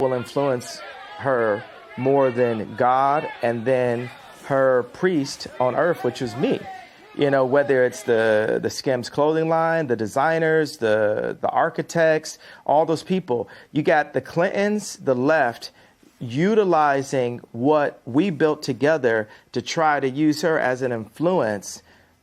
will influence her more than God and then her priest on earth, which was me. You know, whether it's the Skims clothing line, the designers, the architects, all those people. You got the Clintons, the left, utilizing what we built together to try to use her as an influence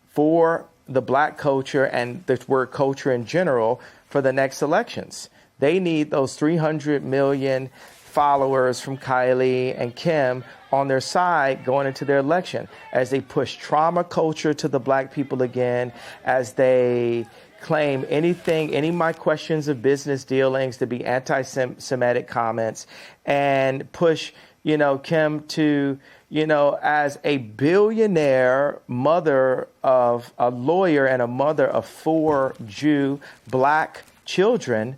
for the black culture and the word culture in general for the next elections. They need those 300 million followers from Kylie and Kim on their side going into their election as they push trauma culture to the black people again, as they claim anything, any of my questions of business dealings to be anti-Semitic comments, and push, you know, Kim to, you know, as a billionaire mother of a lawyer and a mother of 4 Jew black children,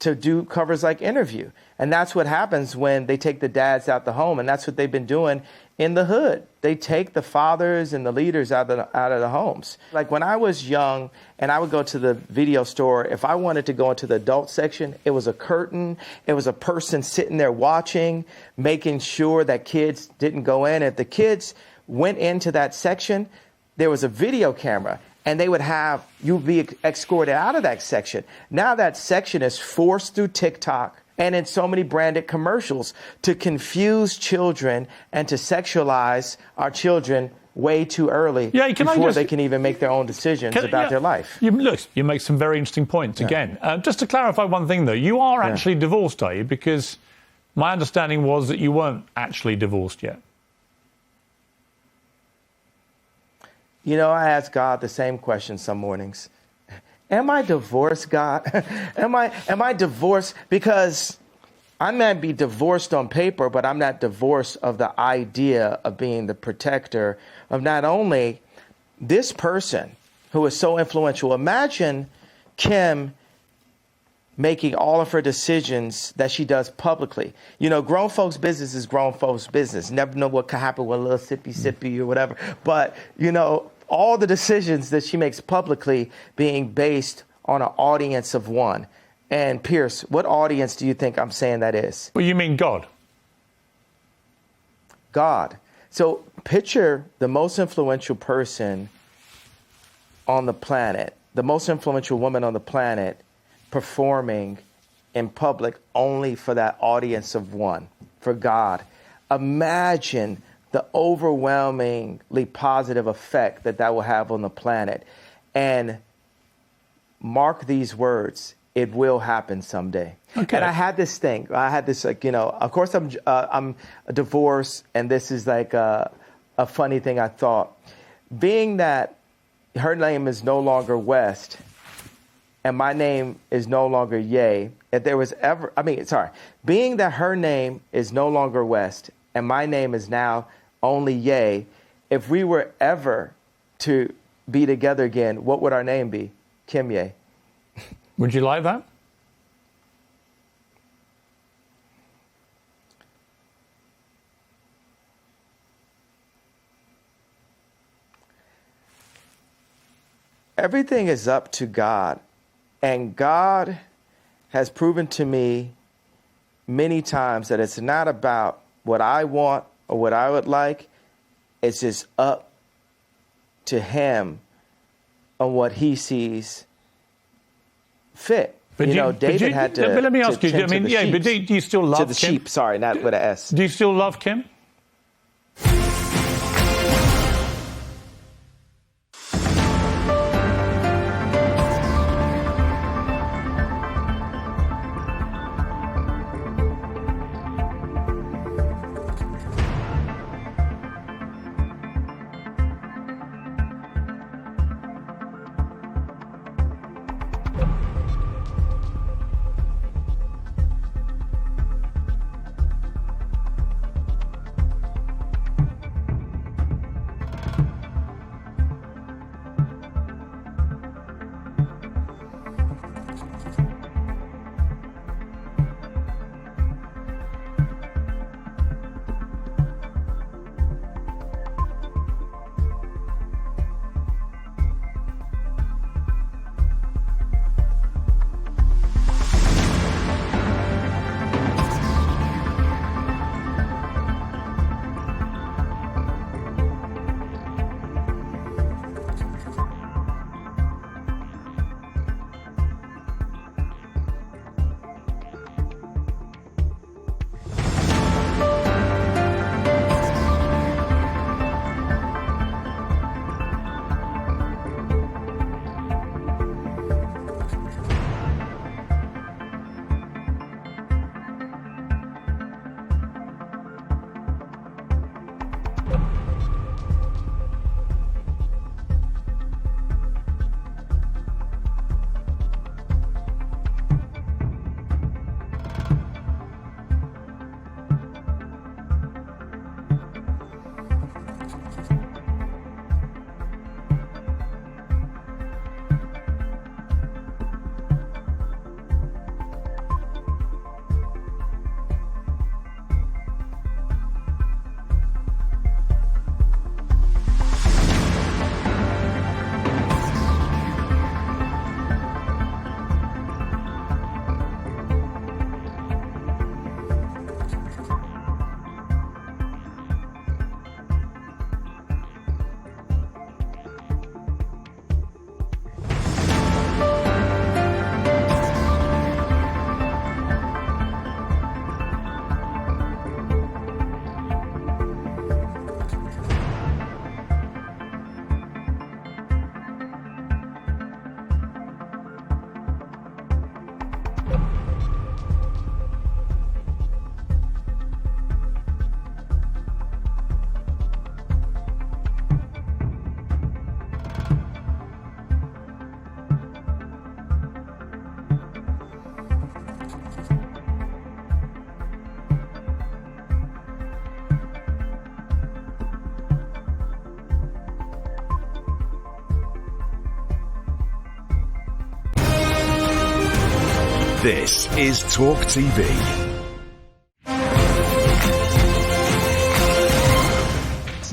to do covers like Interview. And that's what happens when they take the dads out the home. And that's what they've been doing in the hood. They take the fathers and the leaders out of the homes. Like when I was young and I would go to the video store, if I wanted to go into the adult section, it was a curtain. It was a person sitting there watching, making sure that kids didn't go in. If the kids went into that section, there was a video camera. And they would have you be escorted out of that section. Now that section is forced through TikTok and in so many branded commercials to confuse children and to sexualize our children way too early before they can even make their own decisions about their life. Look, you make some very interesting points again. Just to clarify one thing, though, you are actually divorced, are you? Because my understanding was that you weren't actually divorced yet. You know, I ask God the same question some mornings. Am I divorced, God? Am I divorced? Because I might be divorced on paper, but I'm not divorced of the idea of being the protector of not only this person who is so influential. Imagine Kim making all of her decisions that she does publicly. You know, grown folks' business is grown folks' business. Never know what could happen with a little sippy or whatever. But, you know, all the decisions that she makes publicly being based on an audience of one. And Pierce, what audience do you think I'm saying that is? Well, you mean God. God. So picture the most influential person on the planet, the most influential woman on the planet, performing in public only for that audience of one, for God. Imagine the overwhelmingly positive effect that will have on the planet. And mark these words, it will happen someday. Okay. And I had this thing, like, you know, of course I'm divorced, and this is like a funny thing I thought. Being that her name is no longer West, and my name is no longer Ye, if there was ever, being that her name is no longer West, and my name is now only Ye, if we were ever to be together again, what would our name be? Kim Ye. Would you like that? Everything is up to God. And God has proven to me many times that it's not about what I want or what I would like. It's just up to him on what he sees fit. But David had to. But let me ask you. But do you still love Kim? To the sheep. Sorry, not with an S. Do you still love Kim? This is Talk TV.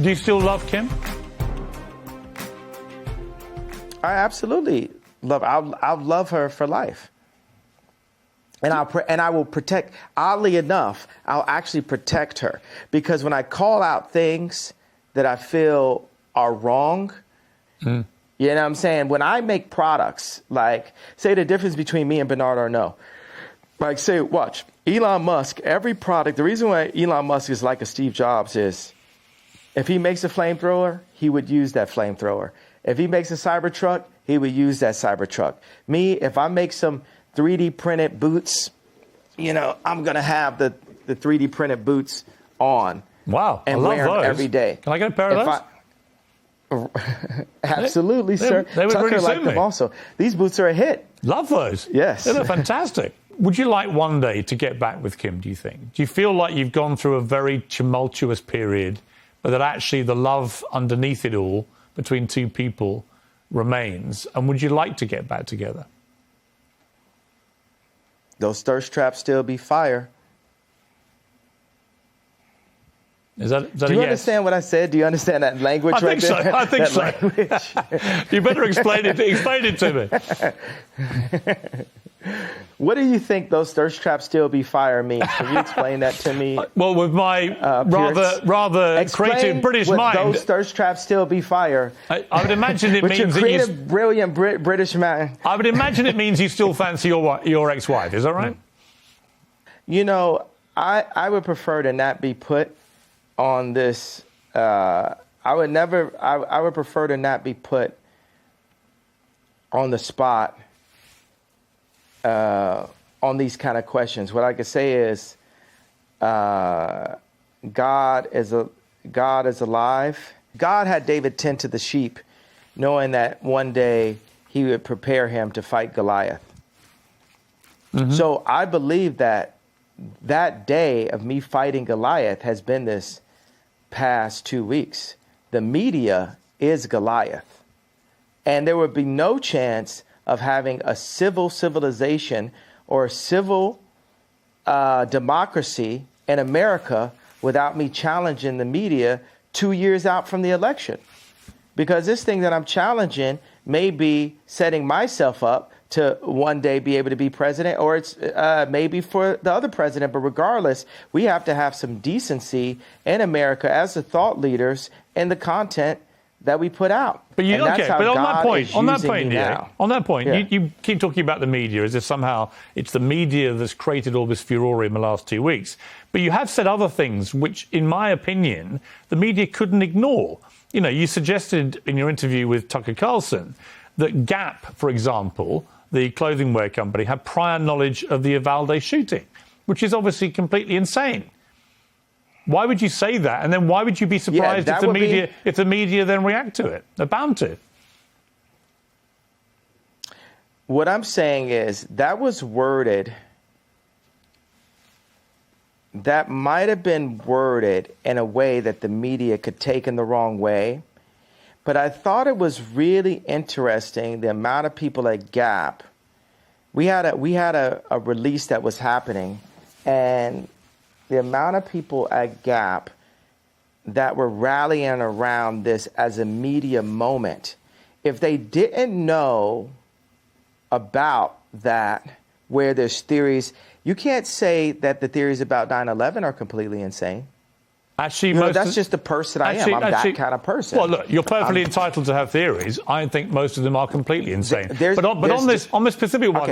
Do you still love Kim? I absolutely love. I'll love her for life, and I will protect. Oddly enough, I'll actually protect her, because when I call out things that I feel are wrong, you know what I'm saying? When I make products, like say the difference between me and Bernard Arnault, like say, watch Elon Musk. Every product. The reason why Elon Musk is like a Steve Jobs is, if he makes a flamethrower, he would use that flamethrower. If he makes a Cybertruck, he would use that Cybertruck. Me, if I make some 3D printed boots, you know, I'm going to have the 3D printed boots on. Wow, and I love wear them those. every day. Can I get a pair of those? Absolutely, sir. They would Tucker really liked suit them me. also. These boots are a hit. Love those. Yes. They look fantastic. Would you like one day to get back with Kim, do you think? Do you feel like you've gone through a very tumultuous period, but that actually the love underneath it all between two people remains? And would you like to get back together? Those thirst traps still be fire. Is that Do a you yes? understand what I said? Do you understand that language I right think so. there? I think That so. language. You better explain it. Explain it to me. What do you think those thirst traps still be fire mean? Can you explain that to me? Well, with my rather Explain creative British what mind, those thirst traps still be fire. I would imagine it With your means that creative, brilliant British man. I would imagine it means you still fancy your ex-wife. Is that right? You know, I would prefer to not be put on this. I would prefer to not be put on the spot on these kind of questions. What I could say is, God is alive. God had David tend to the sheep, knowing that one day he would prepare him to fight Goliath. Mm-hmm. So I believe that day of me fighting Goliath has been this past 2 weeks. The media is Goliath. And there would be no chance of having a civilization or a civil democracy in America without me challenging the media 2 years out from the election. Because this thing that I'm challenging may be setting myself up to one day be able to be president, or it's maybe for the other president. But regardless, we have to have some decency in America as the thought leaders in the content that we put out. But on that point, you keep talking about the media as if somehow it's the media that's created all this furore in the last 2 weeks. But you have said other things which, in my opinion, the media couldn't ignore. You know, you suggested in your interview with Tucker Carlson that Gap, for example, the clothing wear company, had prior knowledge of the Uvalde shooting, which is obviously completely insane. Why would you say that? And then why would you be surprised if the media then react to it? They're bound to. What I'm saying is that was worded. That might have been worded in a way that the media could take in the wrong way. But I thought it was really interesting, the amount of people at Gap. We had a release that was happening, and the amount of people at Gap that were rallying around this as a media moment. If they didn't know about that, where there's theories, you can't say that the theories about 9/11 are completely insane. Actually, that's just the person I am. I'm that kind of person. Well, look, you're perfectly entitled to have theories. I think most of them are completely insane. But on this specific one,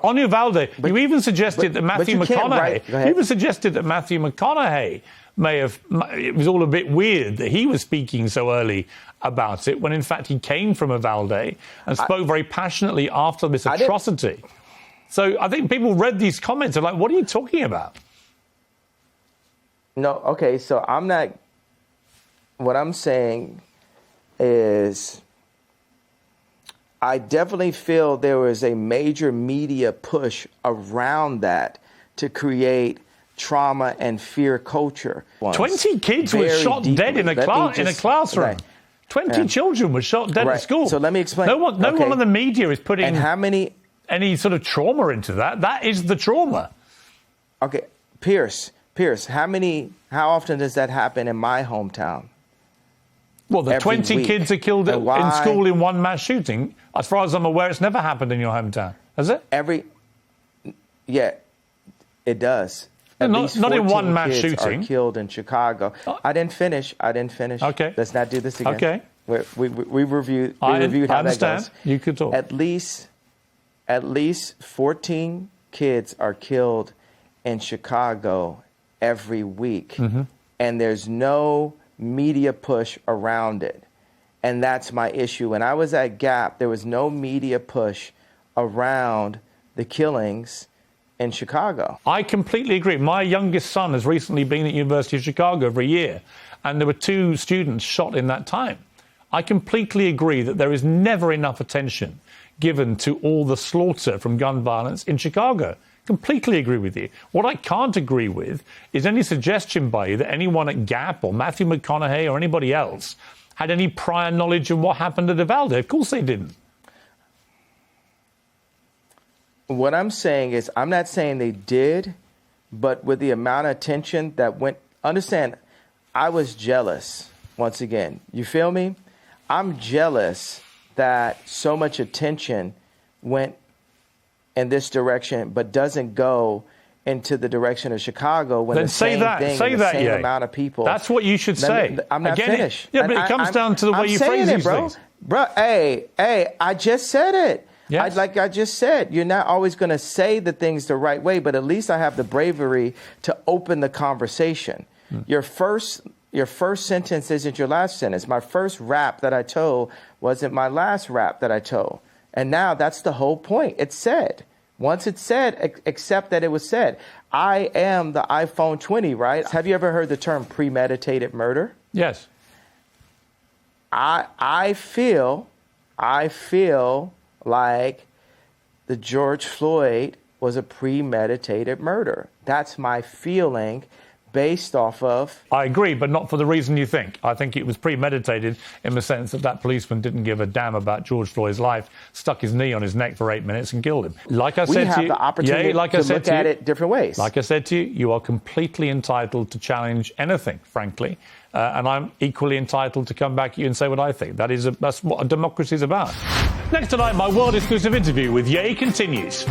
on Uvalde, you even suggested that Matthew McConaughey. You even suggested that Matthew McConaughey may have. It was all a bit weird that he was speaking so early about it, when in fact he came from Uvalde and spoke very passionately after this atrocity. So I think people read these comments and are like, "What are you talking about?" No, okay, so I'm not. What I'm saying is, I definitely feel there was a major media push around that to create trauma and fear culture. 20 kids were shot dead in a classroom. Right. 20 children were shot dead at school. So let me explain. No one in the media is putting. And how many? any sort of trauma into that. That is the trauma. Okay, Pierce, how often does that happen in my hometown? Well, the Every 20 week. kids are killed in school in one mass shooting. As far as I'm aware, it's never happened in your hometown, has it? Yeah, it does. No, At not- least not in 14 one mass kids shooting. are killed in Chicago. I didn't finish. Okay. Let's not do this again. Okay. We reviewed I how understand. that goes. You could talk. At least 14 kids are killed in Chicago every week. Mm-hmm. And there's no media push around it. And that's my issue. When I was at Gap, there was no media push around the killings in Chicago. I completely agree. My youngest son has recently been at University of Chicago for a year, and there were 2 students shot in that time. I completely agree that there is never enough attention given to all the slaughter from gun violence in Chicago. Completely agree with you. What I can't agree with is any suggestion by you that anyone at Gap or Matthew McConaughey or anybody else had any prior knowledge of what happened at Uvalde. Of course they didn't. What I'm saying is, I'm not saying they did, but with the amount of attention that went, understand, I was jealous, once again. You feel me? I'm jealous that so much attention went in this direction, but doesn't go into the direction of Chicago when Then the same thing, the same amount of people. That's what you should say. I'm not finished. Yeah, but it comes down to the way you phrase these things. Bro, hey, I just said it. Yes. Like I just said, you're not always going to say the things the right way, but at least I have the bravery to open the conversation. Your first sentence isn't your last sentence. My first rap that I told wasn't my last rap that I told. And now that's the whole point. It's said. Once it's said, accept that it was said. I am the iPhone 20, right? Have you ever heard the term premeditated murder? Yes. I feel like the George Floyd was a premeditated murder. That's my feeling based off of... I agree, but not for the reason you think. I think it was premeditated in the sense that that policeman didn't give a damn about George Floyd's life, stuck his knee on his neck for 8 minutes and killed him. Like I said to you... We have the opportunity to look at it different ways. Like I said to you, you are completely entitled to challenge anything, frankly. And I'm equally entitled to come back at you and say what I think. That's what a democracy is about. Next tonight, my world-exclusive interview with Ye continues.